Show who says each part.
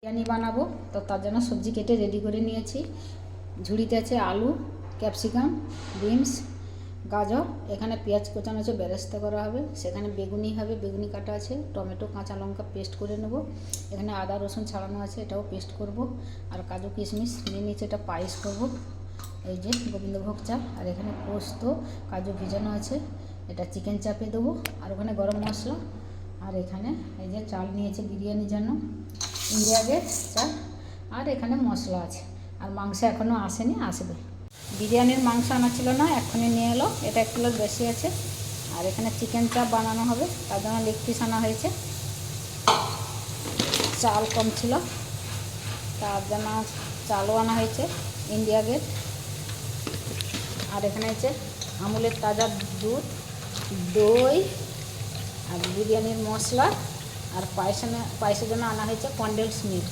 Speaker 1: বিরিয়ানি বানাবো, তো তার জন্য সবজি কেটে রেডি করে নিয়েছি। ঝুড়িতে আছে আলু, ক্যাপসিকাম, বিনস, গাজর। এখানে পেঁয়াজ কোচানো আছে, বেরেস্তা করা হবে। সেখানে বেগুনি হবে, বেগুনি কাটা আছে। টমেটো, কাঁচা লঙ্কা পেস্ট করে নেব। এখানে আদা রসুন ছাড়ানো আছে, এটাও পেস্ট করব। আর কাজু কিশমিশ নিয়ে নিচ্ছে, এটা পায়েস করব। এই যে গোবিন্দভোগ চাল, আর এখানে পোস্ত কাজু ভিজানো আছে, এটা চিকেন চাপে দেবো। আর ওখানে গরম মশলা, আর এখানে এই যে চাল নিয়েছে বিরিয়ানির জন্য, ইন্ডিয়া গেট চাল। আর এখানে মশলা আছে। আর মাংস এখনও আসেনি, আসবে। বিরিয়ানির মাংস আনা ছিল না, এখনই নিয়ে এলো। এটা 1 কিলোর বেশি আছে। আর এখানে চিকেন চাপ বানানো হবে, তার জন্য লেগ পিস আনা হয়েছে। চাল কম ছিল, তার জন্য চালও আনা হয়েছে, ইন্ডিয়া গেট। আর এখানে হচ্ছে আমুলের তাজা দুধ, দই, আর বিরিয়ানির মশলা। আর পায়েসের জন্য আনা হয়েছে কনডেন্স মিল্ক।